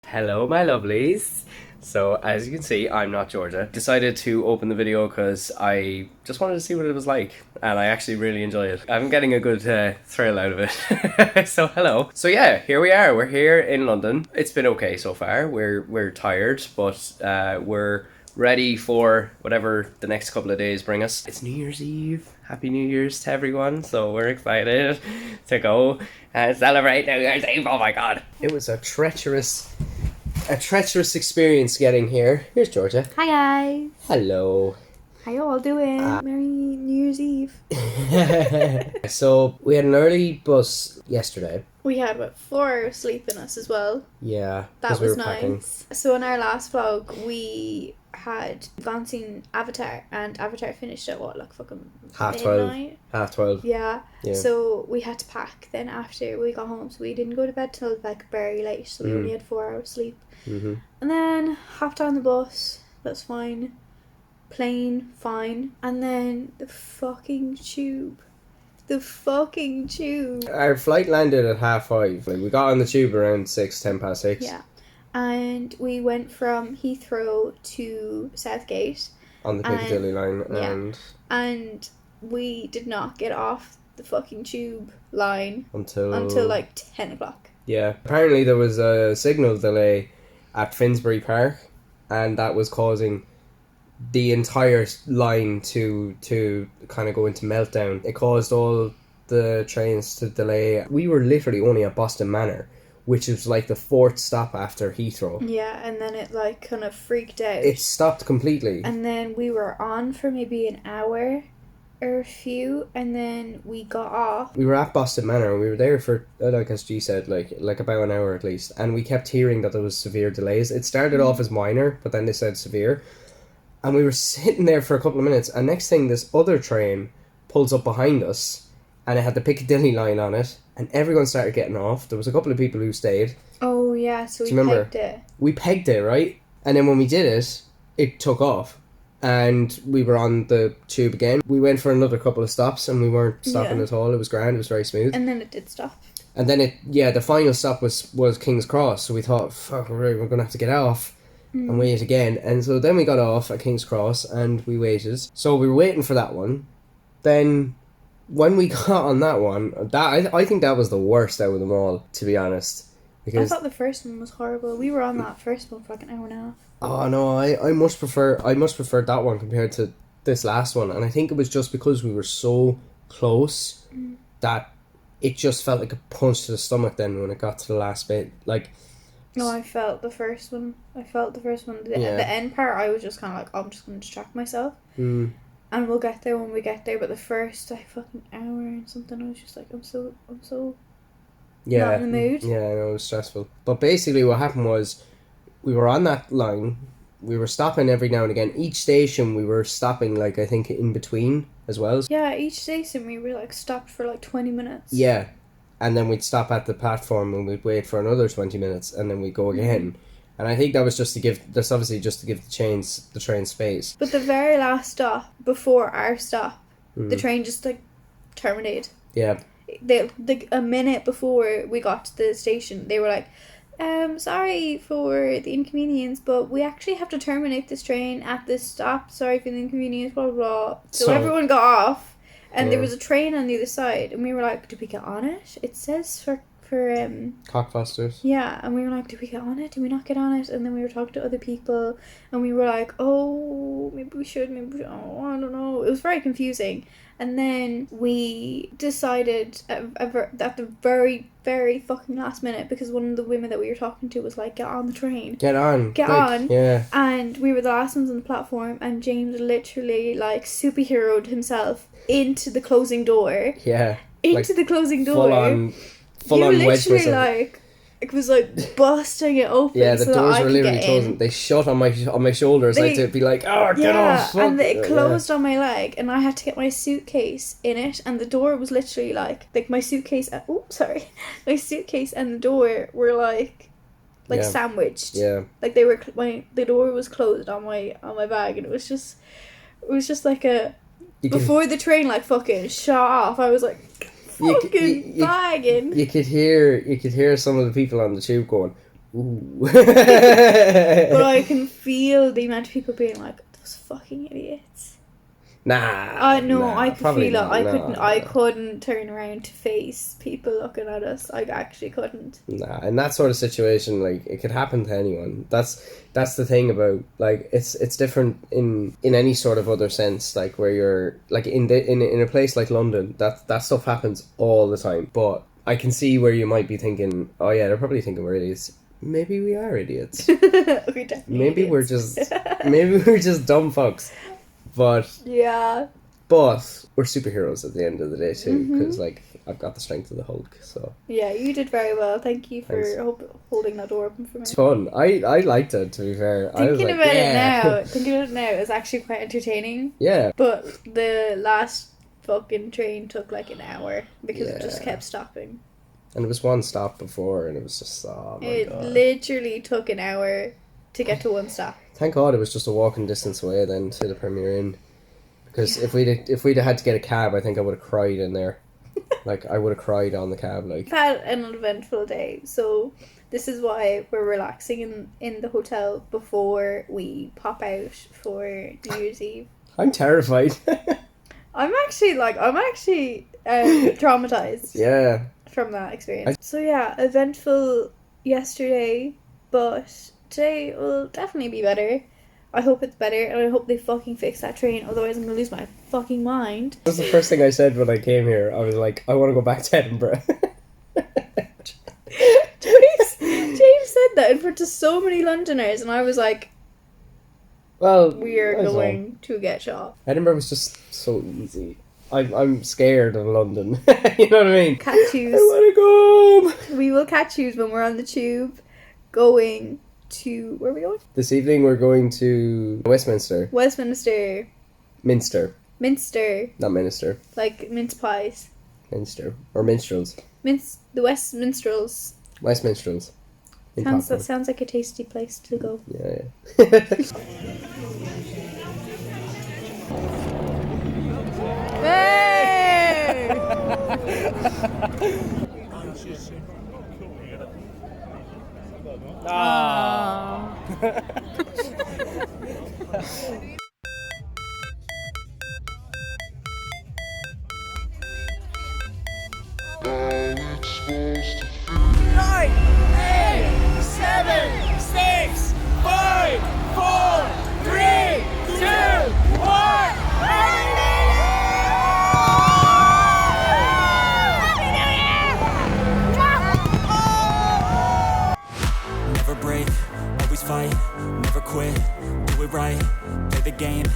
Hello, my lovelies. So, as you can see, I'm not Georgia. Decided to open the video because I just wanted to see what it was like, and I actually really enjoy it. I'm getting a good thrill out of it. So, hello. So yeah, here we are. We're here in London. It's been okay so far. We're tired, but we're ready for whatever the next couple of days bring us. It's New Year's Eve. Happy New Year's to everyone. So we're excited to go and celebrate New Year's Eve. Oh my god. It was a treacherous experience getting here. Here's Georgia. Hi guys. Hello. How you all doing? Merry New Year's Eve. So we had an early bus yesterday. We had about 4 hours sleep in us as well. Yeah. That we was were nice. packing. So in our last vlog we had gone seen Avatar, and Avatar finished at what, like fucking midnight? Half 12. Yeah. So we had to pack then after we got home, so we didn't go to bed till like very late, so we only had 4 hours sleep. Mm-hmm. And then hopped on the bus. That's fine. Plane, fine. And then the fucking tube. Our flight landed at 5:30. Like, we got on the tube around 10 past 6. Yeah. And we went from Heathrow to Southgate. On the Piccadilly line. Yeah. And we did not get off the fucking tube line until like 10 o'clock. Yeah. Apparently there was a signal delay at Finsbury Park, and that was causing the entire line to kind of go into meltdown. It caused all the trains to delay. We were literally only at Boston Manor, which was like the 4th stop after Heathrow. Yeah, and then it like kind of freaked out. It stopped completely. And then we were on for maybe an hour or a few, and then we got off. We were at Boston Manor, and we were there for, like as G said, like about an hour at least, and we kept hearing that there was severe delays. It started off as minor, but then they said severe, and we were sitting there for a couple of minutes, and next thing this other train pulls up behind us, and it had the Piccadilly line on it, and everyone started getting off. There was a couple of people who stayed. Oh yeah, so we pegged it. We pegged it, right? And then when we did it, it took off. And we were on the tube again. We went for another couple of stops, and we weren't stopping at all. It was grand. It was very smooth. And then it did stop. And then the final stop was King's Cross. So we thought, fuck, we're going to have to get off and wait again. And so then we got off at King's Cross, and we waited. So we were waiting for that one. Then when we got on that one, I think that was the worst out of them all, to be honest. Because I thought the first one was horrible. We were on that first one for like an hour and a half. Oh no, I much prefer that one compared to this last one, and I think it was just because we were so close that it just felt like a punch to the stomach then when it got to the last bit. Like, no, I felt the first one. The end part, I was just kind of like, oh, I'm just going to distract myself. And we'll get there when we get there. But the first fucking hour and something, I was just like, I'm so not in the mood. Yeah, I know, it was stressful. But basically what happened was, we were on that line, we were stopping every now and again. Each station we were stopping, like, I think in between as well. Yeah, each station we were like stopped for like 20 minutes. Yeah, and then we'd stop at the platform and we'd wait for another 20 minutes and then we'd go again. And I think that was just to give the train space. But the very last stop, before our stop, the train just like terminated. Yeah. A minute before we got to the station, they were like, sorry for the inconvenience, but we actually have to terminate this train at this stop. Sorry for the inconvenience, blah, blah, blah. So everyone got off, and there was a train on the other side, and we were like, do we get on it? It says for Cockfosters. Yeah, and we were like, do we get on it? Do we not get on it? And then we were talking to other people, and we were like, oh, maybe we should, oh, I don't know. It was very confusing. And then we decided at the very, very fucking last minute, because one of the women that we were talking to was like, get on the train. Get on. Yeah. And we were the last ones on the platform, and James literally, like, superheroed himself into the closing door. Yeah. The closing door. Full on wedge literally, like, it was like busting it open. Yeah, the doors were literally closing. They shut on my shoulders. I had to be like, oh, get off. Yeah, and it closed on my leg, and I had to get my suitcase in it, and the door was literally like my suitcase. My suitcase and the door were like sandwiched. Yeah, like they were. The door was closed on my bag, and it was just like before the train like fucking shot off. I was like, fucking bagging. You could hear some of the people on the tube going, Ooh. But I can feel the amount of people being like, those fucking idiots. Nah. No, I could probably feel it. not. I couldn't turn around to face people looking at us. I actually couldn't. Nah, in that sort of situation, like, it could happen to anyone. That's the thing about, like, it's different in any sort of other sense, like, where you're, like, in a place like London, that stuff happens all the time. But I can see where you might be thinking, oh yeah, they're probably thinking we're idiots. Maybe we are idiots. Maybe we're just dumb fucks. But yeah, we're superheroes at the end of the day too, because like, I've got the strength of the Hulk. So yeah, you did very well. Thank you for holding that door open for me. It's fun. I liked it, to be fair. Thinking about it now, it's actually quite entertaining. Yeah. But the last fucking train took like an hour because it just kept stopping. And it was one stop before, and it was just, oh my God. It literally took an hour to get to one stop. Thank God it was just a walking distance away then to the Premier Inn. Because if we'd had to get a cab, I think I would have cried in there. Like, I would have cried on the cab, like. We've had an eventful day, so this is why we're relaxing in the hotel before we pop out for New Year's Eve. I'm terrified. I'm actually traumatized. Yeah. From that experience. So yeah, eventful yesterday, but today will definitely be better. I hope it's better, and I hope they fucking fix that train, otherwise I'm gonna lose my fucking mind. That was the first thing I said when I came here. I was like, I want to go back to Edinburgh. James said that in front of so many Londoners, and I was like, well, we are going to get shot. Edinburgh was just so easy. I'm scared of London. You know what I mean? Catch yous. I want to go home. We will catch yous when we're on the tube going to... Where are we going? This evening we're going to Westminster. Minster. Not Minister. Like mince pies. Minster. Or minstrels. The Westminstrels. Westminstrels. That sounds like a tasty place to go. Yeah. Hey! Nine, 8, 7, 6, 5, 4, 3, 2, 1. Never break, always fight, never quit, do it right, play the game,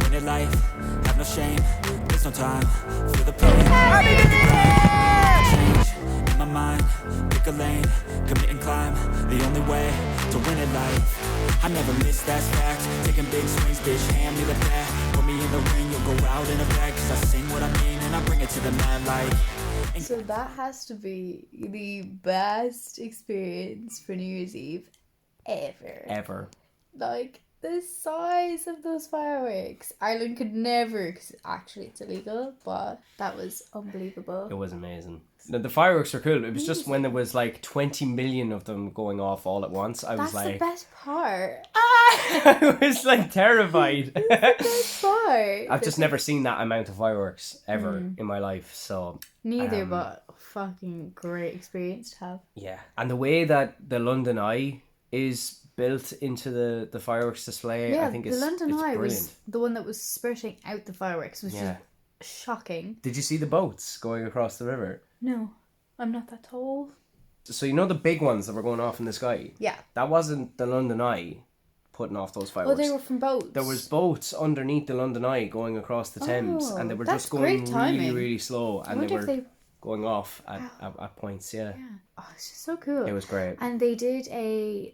win it life, have no shame, there's no time, feel the pain, change in my mind, pick a lane, commit and climb, the only way to win it life, I never miss, that's fact, taking big swings, bitch, hand me the bat, put me in the ring, you'll go out in a bag, cause I sing what I mean, and I bring it to the mad light. So that has to be the best experience for New Year's Eve ever. Like, the size of those fireworks. Ireland could never, because actually it's illegal, but that was unbelievable. It was amazing. The fireworks are cool. It was just when there was like 20 million of them going off all at once. That's the best part. I was like terrified. That's the best part. I've just never seen that amount of fireworks ever in my life. So neither, but fucking great experience to have. Yeah, and the way that the London Eye is built into the fireworks display, I think the London Eye brilliant. was the one that was spurting out the fireworks, which is shocking. Did you see the boats going across the river? No, I'm not that tall. So you know the big ones that were going off in the sky? Yeah. That wasn't the London Eye putting off those fireworks. Oh, they were from boats. There was boats underneath the London Eye going across the Thames, and they were just going really, really slow, and they were going off at points. Yeah. Oh, it's just so cool. It was great. And they did a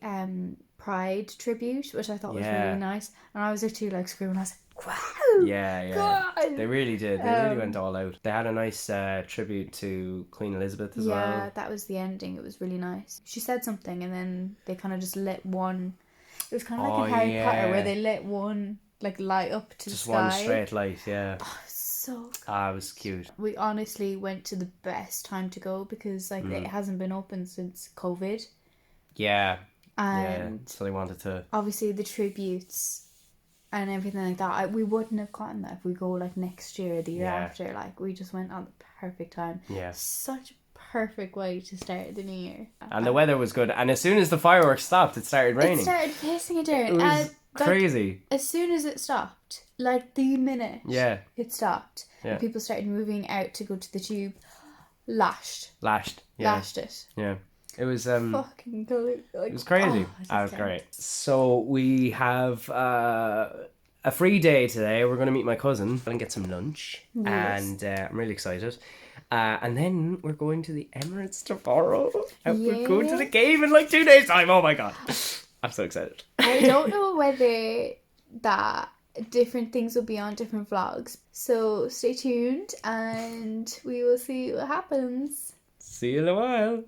Pride tribute, which I thought was really nice, and I was actually like screaming. I was like, "Wow!" Yeah. God! They really did. They really went all out. They had a nice tribute to Queen Elizabeth as well. Yeah, that was the ending. It was really nice. She said something, and then they kind of just lit one. It was kind of like a Harry Potter, where they lit one like light up to just the sky. One straight light. Yeah. Oh, so good. It was cute. We honestly went to the best time to go because like it hasn't been open since COVID. Yeah. And so they wanted to. obviously the tributes and everything like that. We wouldn't have gotten that if we go like next year or the year after. Like we just went on the perfect time. Yeah. Such a perfect way to start the new year. And the weather was good. And as soon as the fireworks stopped, it started raining. It started pissing it down. It was crazy. As soon as it stopped, like the minute it stopped, and people started moving out to go to the tube, lashed it. Yeah. It was Fucking good. Like, it was crazy. Oh, It was great. So we have a free day today. We're going to meet my cousin and get some lunch. Yes. And I'm really excited. And then we're going to the Emirates tomorrow. And we're going to the game in like 2 days' time. Oh my god. I'm so excited. I don't know whether that different things will be on different vlogs. So stay tuned and we will see what happens. See you in a while.